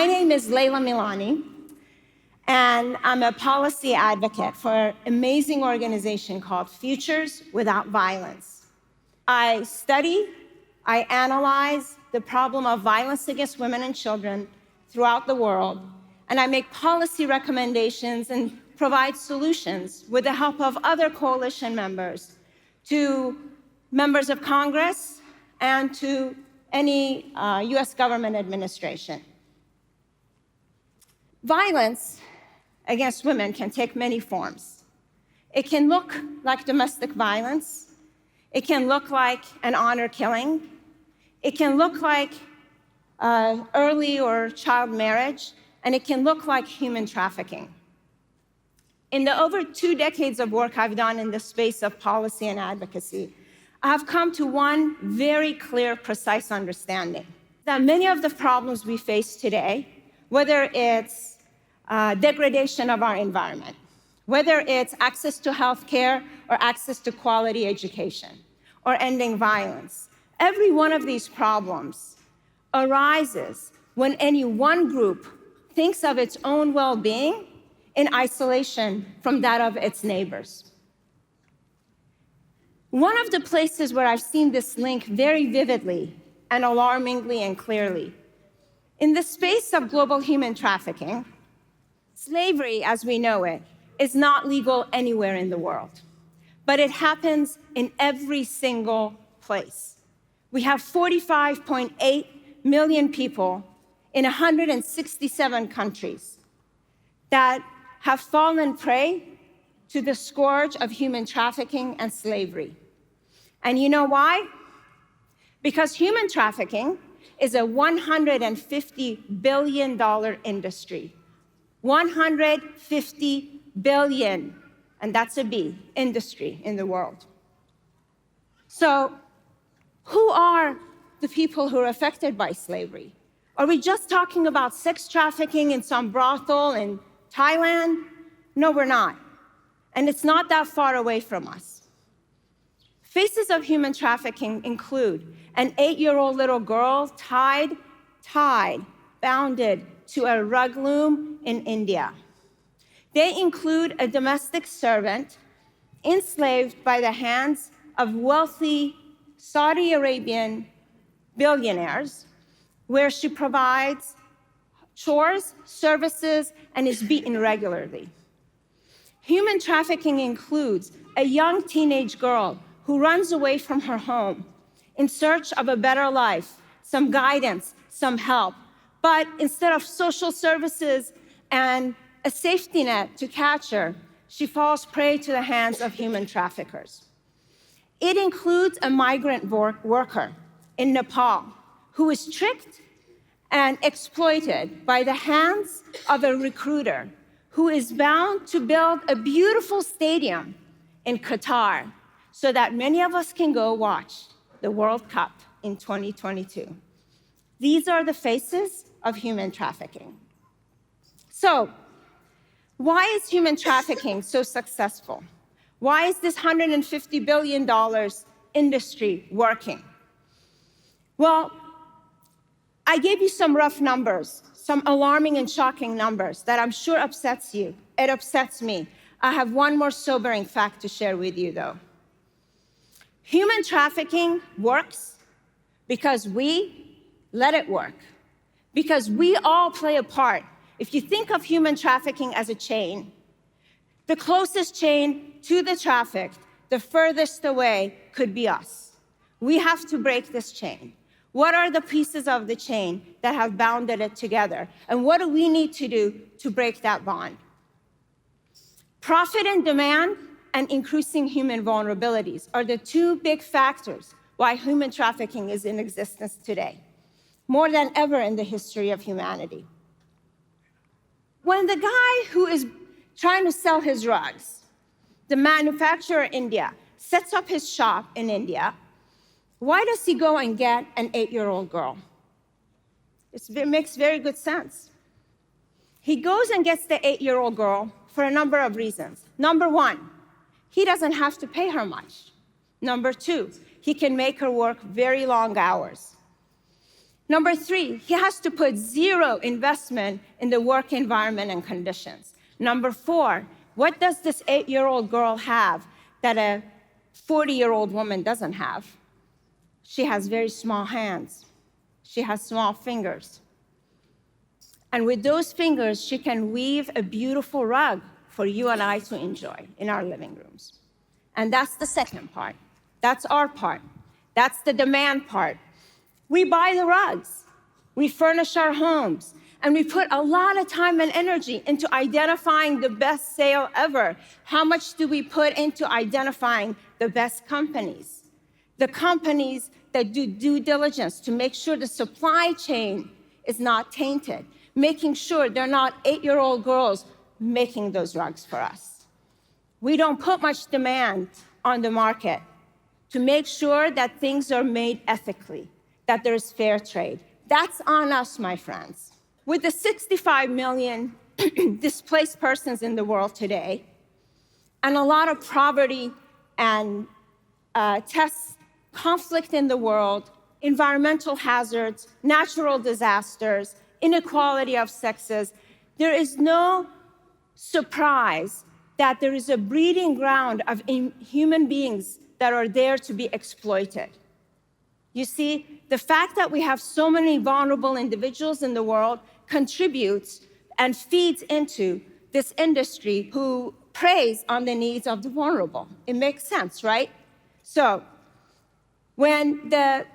My name is Leila Milani, and I'm a policy advocate for an amazing organization called Futures Without Violence. I study, I analyze the problem of violence against women and children throughout the world, and I make policy recommendations and provide solutions with the help of other coalition members to members of Congress and to any US government administration. Violence against women can take many forms. It can look like domestic violence. It can look like an honor killing. It can look like early or child marriage, and it can look like human trafficking. In the over 2 decades of work I've done in the space of policy and advocacy, I have come to one very clear, precise understanding that many of the problems we face today, whether it's degradation of our environment, whether it's access to healthcare or access to quality education, or ending violence, every one of these problems arises when any one group thinks of its own well-being in isolation from that of its neighbors. One of the places where I've seen this link very vividly and alarmingly and clearly, in the space of global human trafficking, slavery as we know it is not legal anywhere in the world, but it happens in every single place. We have 45.8 million people in 167 countries that have fallen prey to the scourge of human trafficking and slavery. And you know why? Because human trafficking is a $150 billion industry. 150 billion, and that's a B, industry in the world. So who are the people who are affected by slavery? Are we just talking about sex trafficking in some brothel in Thailand? No, we're not. And it's not that far away from us. Faces of human trafficking include an 8-year-old little girl tied, bounded to a rug loom in India. They include a domestic servant enslaved by the hands of wealthy Saudi Arabian billionaires, where she provides chores, services, and is beaten regularly. Human trafficking includes a young teenage girl who runs away from her home in search of a better life, some guidance, some help. But instead of social services and a safety net to catch her, she falls prey to the hands of human traffickers. It includes a migrant worker in Nepal who is tricked and exploited by the hands of a recruiter who is bound to build a beautiful stadium in Qatar so that many of us can go watch the World Cup in 2022. These are the faces of human trafficking. So, why is human trafficking so successful? Why is this $150 billion industry working? Well, I gave you some rough numbers, some alarming and shocking numbers that I'm sure upsets you. It upsets me. I have one more sobering fact to share with you, though. Human trafficking works because we let it work, because we all play a part. If you think of human trafficking as a chain, the closest chain to the trafficked, the furthest away could be us. We have to break this chain. What are the pieces of the chain that have bounded it together? And what do we need to do to break that bond? Profit and demand and increasing human vulnerabilities are the 2 big factors why human trafficking is in existence today, more than ever in the history of humanity. When the guy who is trying to sell his rugs, the manufacturer in India, sets up his shop in India, why does he go and get an 8-year-old girl? It makes very good sense. He goes and gets the 8-year-old girl for a number of reasons. Number 1, he doesn't have to pay her much. Number 2, he can make her work very long hours. Number 3, he has to put zero investment in the work environment and conditions. Number 4, what does this 8-year-old girl have that a 40-year-old woman doesn't have? She has very small hands. She has small fingers. And with those fingers, she can weave a beautiful rug for you and I to enjoy in our living rooms. And that's the second part. That's our part. That's the demand part. We buy the rugs, we furnish our homes, and we put a lot of time and energy into identifying the best sale ever. How much do we put into identifying the best companies? The companies that do due diligence to make sure the supply chain is not tainted, making sure they're not 8-year-old girls making those rugs for us. We don't put much demand on the market to make sure that things are made ethically, that there's fair trade. That's on us, my friends. With the 65 million displaced persons in the world today, and a lot of poverty and conflict in the world, environmental hazards, natural disasters, inequality of sexes, there is no surprise that there is a breeding ground of human beings that are there to be exploited. You see, the fact that we have so many vulnerable individuals in the world contributes and feeds into this industry who preys on the needs of the vulnerable. It makes sense, right? So when the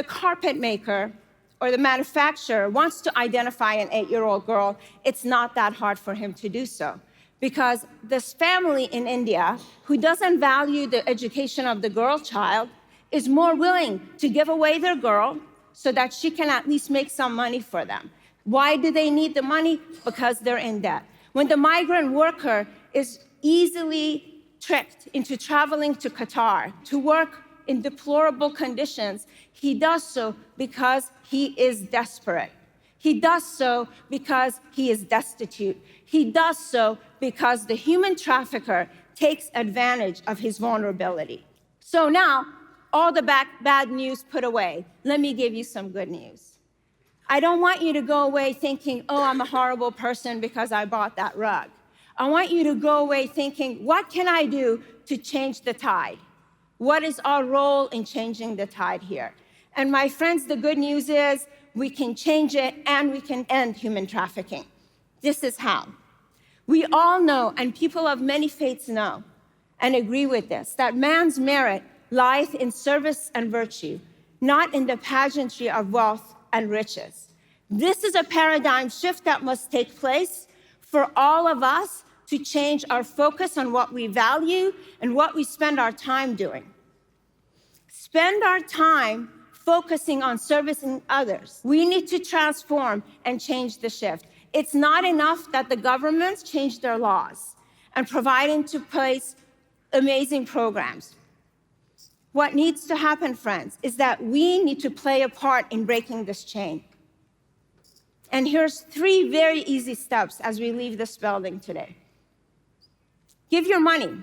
carpet maker or the manufacturer wants to identify an 8-year-old girl, it's not that hard for him to do so. Because this family in India who doesn't value the education of the girl child is more willing to give away their girl so that she can at least make some money for them. Why do they need the money? Because they're in debt. When the migrant worker is easily tricked into traveling to Qatar to work in deplorable conditions, he does so because he is desperate. He does so because he is destitute. He does so because the human trafficker takes advantage of his vulnerability. So now, all the bad news put away, let me give you some good news. I don't want you to go away thinking, oh, I'm a horrible person because I bought that rug. I want you to go away thinking, what can I do to change the tide? What is our role in changing the tide here? And my friends, the good news is we can change it and we can end human trafficking. This is how. We all know, and people of many faiths know and agree with this, that man's merit lies in service and virtue, not in the pageantry of wealth and riches. This is a paradigm shift that must take place for all of us to change our focus on what we value and what we spend our time doing. Spend our time focusing on servicing others. We need to transform and change the shift. It's not enough that the governments change their laws and provide into place amazing programs. What needs to happen, friends, is that we need to play a part in breaking this chain. And here's 3 very easy steps as we leave this building today. Give your money.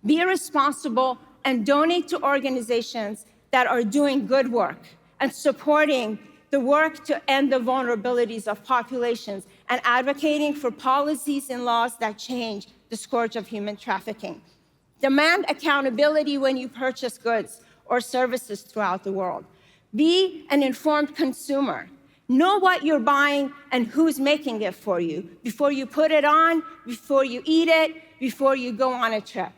Be responsible and donate to organizations that are doing good work and supporting the work to end the vulnerabilities of populations and advocating for policies and laws that change the scourge of human trafficking. Demand accountability when you purchase goods or services throughout the world. Be an informed consumer. Know what you're buying and who's making it for you before you put it on, before you eat it, before you go on a trip.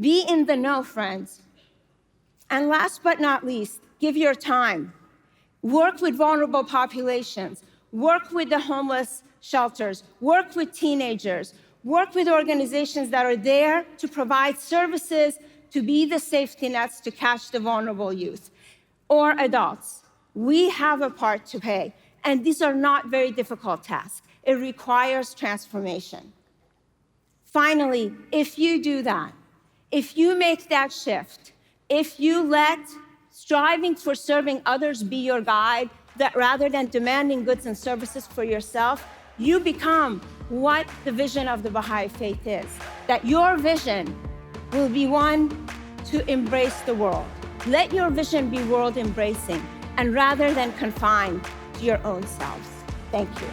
Be in the know, friends. And last but not least, give your time. Work with vulnerable populations. Work with the homeless shelters. Work with teenagers. Work with organizations that are there to provide services, to be the safety nets to catch the vulnerable youth or adults. We have a part to play, and these are not very difficult tasks. It requires transformation. Finally, if you do that, if you make that shift, if you let striving for serving others be your guide, that rather than demanding goods and services for yourself, you become what the vision of the Baha'i faith is, that your vision will be one to embrace the world. Let your vision be world-embracing. and rather than confined to your own selves. Thank you.